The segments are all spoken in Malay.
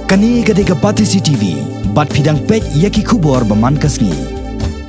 Kani gade ke Patisi TV, bat fidang pek yaki kubor baman kasni.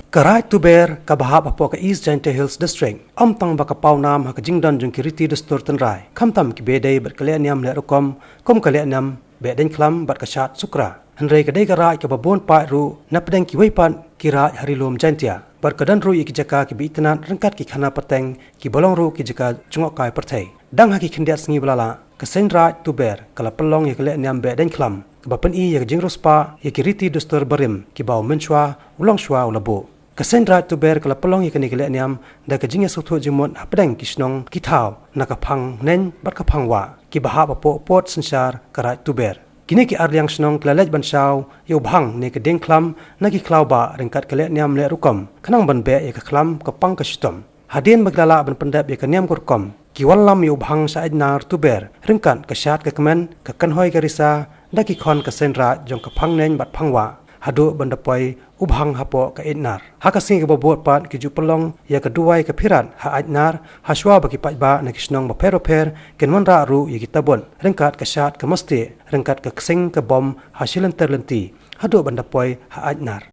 Karai tuber kabahap apo ka East Jaintia Hills District. Tang baka paunam ha kajingdan jung kiriti destur tenrai. Kamtam ki bedai bat kalianiam le rukom, kom kalianiam beden klam bat kasat sukra. Henrei kadai karai ka babon pa ru napdeng ki weipan kirai harilom Jaintia. Bat kadan ru iki jaka ki biitanan rengkat ki khana pateng ki bolong ru ki jaka jungok kai perthai. Dang ha ki khindiat sngi belala. Kesenrai tuber kala pelong ya kalianiam beden klam. Kebapan i ya jing rospa ya kiriti destur barim ki bau menchwa ulang shwa ulabo. Kesendra tu ber kala pelong ya kani niam da ka jing ya suthu jimon hapdeng kisnong kithau nakapang nen bat kapang wa ki bahap apo pot sensar karai tu ber. Kini ki arliang snong klalej ban shaw yo bhang ne ka ding klam na ki klau ba rengkat niam le rukom kanang ban be ya ka klam kapang ka shitom. Hadin maglala ban pendap ya niam kurkom ki wallam yo bhang sa nar tu ber rengkat ka shat ka kemen ka kanhoi ka risa daki kon ka senra jong ka phangnen bat phangwa hadu bandapoi ubhang hapo ka idnar hakasing ka bobot pat ki jupelong ya ka duai ka phiran ha idnar haswa baki pajba na kisnong ba peroper kenwan ra ru ya kitabon rengkat ka shat ka masti rengkat ka ksing ka bom hasilan terlenti hadu bandapoi ha idnar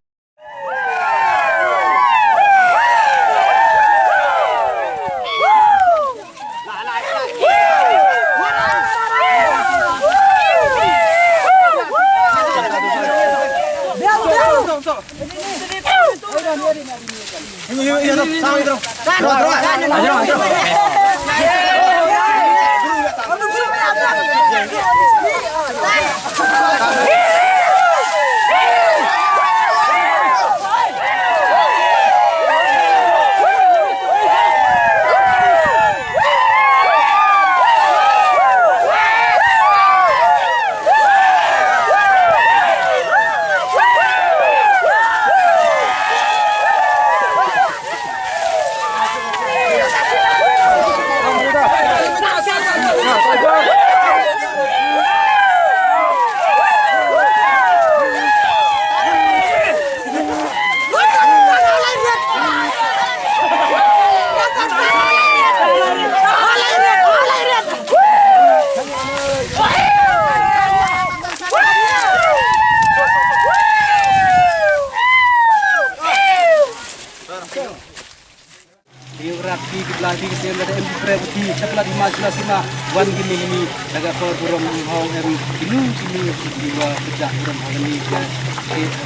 Rapi belati kesem ada empreti setelah di masalah sima wan gini ini agak kor burung hong hem ini jiwa kerja burung hong ini ya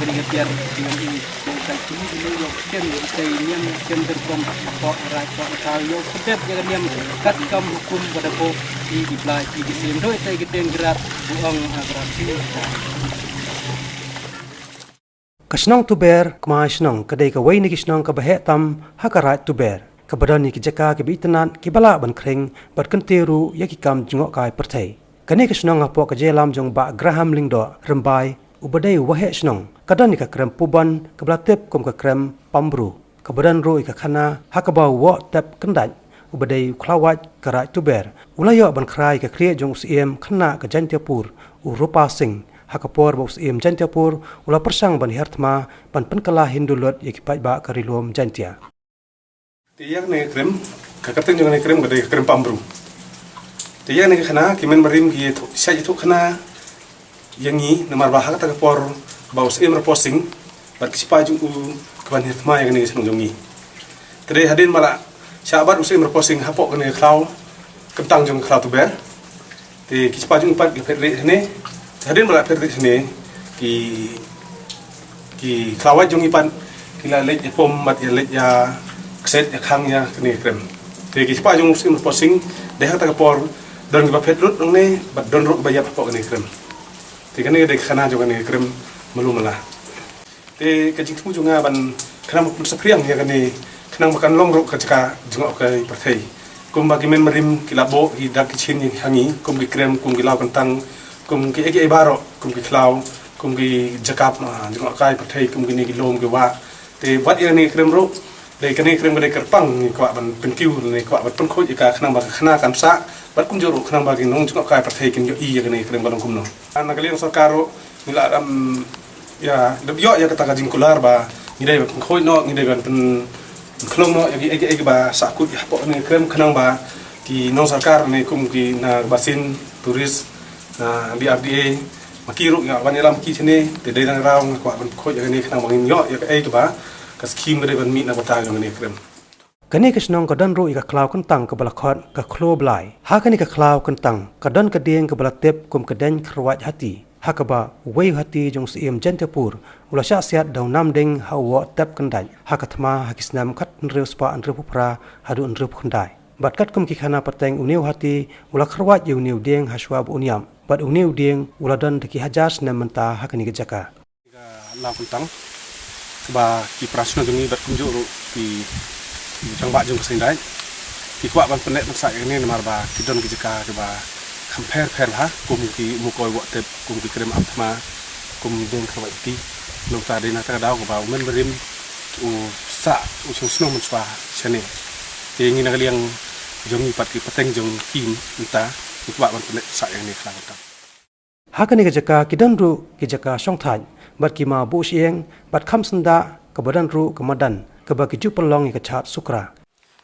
beri ketiar dengan ini dan kini ini yo skem kita ini yang skem terkom kok rai kok tayo kedep jangan yang kat kam hukum pada po di belati kesem do kita kita gerak buang agraksi kasnong tuber kmasnong kadai ka wai ni kisnong ka bahetam hakarat tuber kebadan ki jaka ki bitanan ki bala ban kring bat kenteru ya ki kam jungok kai perthai kane ki snong apo ka jelam jong ba graham lingdo rembai ubadai wahe snong kadan ka krem puban ka blatep kom ka krem pambru kebadan ro ka khana hakaba wo tap kendan ubadai khlawat kara tuber ulayo ban khrai ka khrie jong usiem khana ka Jaintiapur urupa sing hakapor ba usiem Jaintiapur ula persang ban hertma ban penkala hindulot ya ki pajba karilom Jaintia Tiyak ne krem, kakateng jangan ne krem kadai krem pambru. Tiyak ne khana kimen marim ki sai itu khana yangi namar bahak ta por baus em reposing bat kisipa jung kaban hitma yang ne senung jongi. Tade hadin mala sahabat usim reposing hapok ne klau kentang jung klau tu ber. Ti kisipa jung pat lepet ne hadin mala pet ne ki klawat jung ipan kila lej pom mat ya lej ya set khang ya kini krem te ki pa jung sim posing de ha ta por don ba phet lut nong ne ba don ro ba ya pa kini krem te kani de khana jung kini krem malu mala te ka jing tu junga ban khana pun sapriang ya kani khana makan long ro ka jaka jung ok perthai kum ba ki men marim ki labo hi dak ki chin hangi kum ki krem kum ki law kantang kum ki ege baro kum ki klaw kum ki jakap jung ok perthai kum ki ni ki lom ki wa te wat ya ni krem ro Dari kini krem kadai kerpang ni kuat ban penkiu ni kuat ban penkhoj ika khnang bag khana kan sa bat kum joro khnang bag nong jok kai perthai kin yo i kini krem balong kumno ana kalian sarkaro mila ya lebyo ya kata kajing kular ba ngidai penkhoj no ngidai ban pen klong no egi ba sakut ya po ni krem khnang ba ki nong sarkar ni kum ki na basin turis na BRDA Makiruk ya ban yalam ki chene te dei nang raung kwa ban khoj ya ni khang bangin yo ya ei ka ba ka scheme re ban mi na bata yang ni krem kani ka snong ka dan ru ika klaw kan tang ka balakhot ka khlo blai ha kani ka klaw kan tang ka dan ka ding ka balatep kum ka den khrawat hati ha ka ba wei hati jong siem jentepur ula sha siat daw nam ding ha wo tep kan dai ha ka thma ha kisnam khat nreu spa an reu phra hadu an reu khandai bat kat kum ki khana pateng uniu hati ula khrawat yu niu ding ha shwab uniam bat uniu ding ula dan ki hajar snam menta ha kani ka jaka la kuntang ba ki prasna jungi bat kunju ru ki jang ba jung kesin dai ki kwa ban penek ban sa ni mar ba ki don ki jaka ke ba compare pen ha kum ki mu koi wa tep kum ki krem apma kum deng khawai ti nong ta de na ta daw ko ba men berim u sa u chung sno mun swa chane te ngi na liang jungi pat ki pateng jung kim ta ki kwa ban penek sa ni khlang ta ha kani ka jaka ki dan ru ki jaka song than bat ki ma bu sieng bat kham sanda ka badan ru ka madan ka ba ki ju pelong ka chat sukra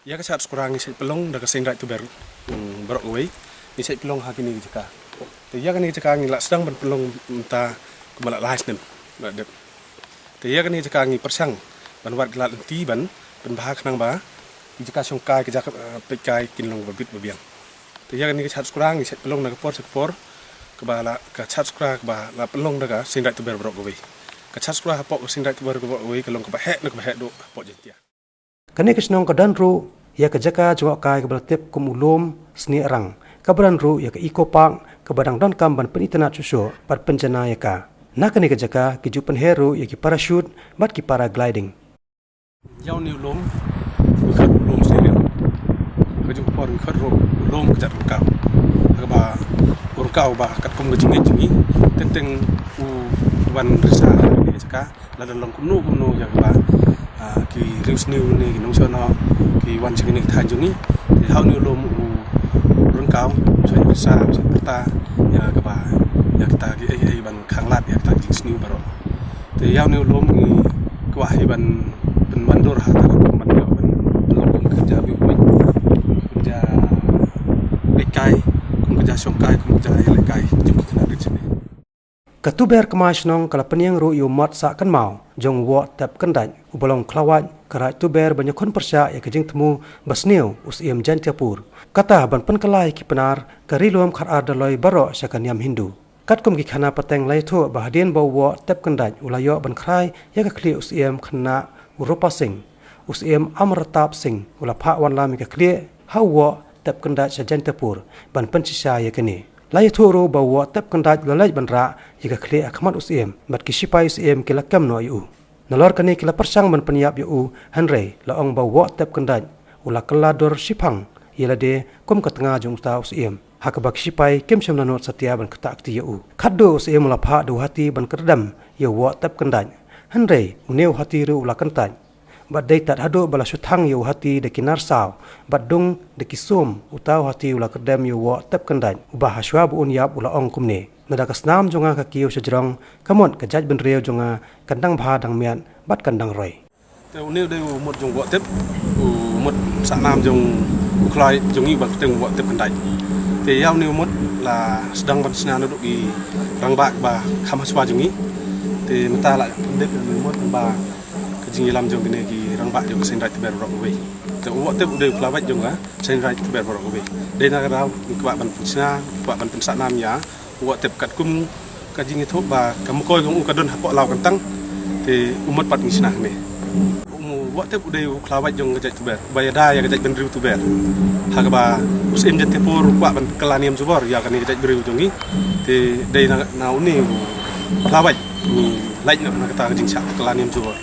ya ka chat sukra ngi se pelong da ka sing right to ber berok wei ni se pelong ha kini jaka te ya kani jaka ngi la sedang ban pelong ta ka mala lais nem ba de te ya kani jaka ngi persang ban wat glat ti ban ba khnang ba jaka song kai ka jaka pe kai kin long ba bit ba biang te ya kani ka chat sukra ngi se pelong na ka por ka ba la ka chat sukra ka ba la pelong da ka sing right to ber berok wei ka chat sukra ha po sing right to ber berok wei ka long ka ba he na ka ba he do po jentia kani ka snong ka dan ru ya ka jaka jwa kai ka balatep kum ulom sni rang ka badan ru ya ka iko pang ka badang don kam ban penitana chuso pat penjana ya ka na kani ka jaka ki ju pen heru ya ki parachute bat ki paragliding yau ni lom khat lom se le ka ju por khat lom ka jat ka ka ba ur ka ba kat kum ga jingi teng u ban risa ni jaka la dan long kum no ya ba ki rius new ni nong so no ki wan ching ni than jungi hau ni lom u run kaw choi risa ta ya ka ba ya ta ki ai ban khang lat ya ta jing sniu baro te yau ni lom ni kwa hi ban mandor ha ta ko man yo ban lom kum kerja bi kerja lekai kum kerja songkai kum kerja lekai jum kena di sini katuber kemai snong kala peniang ru yu mat sa kan mau jong wo tap kan dai ubolong klawat kara tuber banyak kon persya ya kejing temu basneu usiem jantapur kata ban pen kalai ki penar karilom khar ar daloi baro sakaniam hindu kat kum ki khana pateng lai tho bahadien bo wo tap kan dai ulayo ban khrai ya ka khli usiem khna uropa sing usiem amratap sing ula pha wan lam ka khli hawo tap kan dai jantapur ban pen sisa ya kani lai thoro bawa tap kandat lalai banra jika khle akhmat usiem bat ki sipai usiem kila kam no yu nalor kani kila persang ban peniap yu hanre la ong bawa tap kandat ula kala dor sipang yelade kom katnga jung ta usiem hakabak sipai kem semna not satya ban kata akti yu khaddo usiem la pha du hati ban kerdam yu wa tap kandat hanre uneu hati ru ula kantat bat dei tat hado bala suthang yu hati de kinar saw bat dung de kisum utau hati ula kedam yu wa tap kandan ubah haswa bu unyap ula ong kumne nada kasnam jonga ka kiu sejrong kamon ka jaj ben reu jonga kandang bha dang mian bat kandang roi te uneu de một jong wa tep một sa nam jong klai jongi ba teng wa tep kandan te yau neu một là sedang ban sna no di rang ba ba kham haswa jongi te mata la dep một ba jingi lam jong kene ki rang ba jong sen right ber rok we te wo te de klawat jong ga sen right ber rok we de na raw ki kwa ban pusna kwa ban pensa nam ya wo te kat kum ka jingi thop ba kam koi gong ka don ha po law kan tang te umot pat ngi sna ne wo te de klawat jong ga ber ba ya da ya ga ben riu tu ber ha ga ba usim jate por kwa ban kelaniam subor ya kan ni ga riu jongi te de na uni klawat ni lain na ka ta jing sa kelaniam subor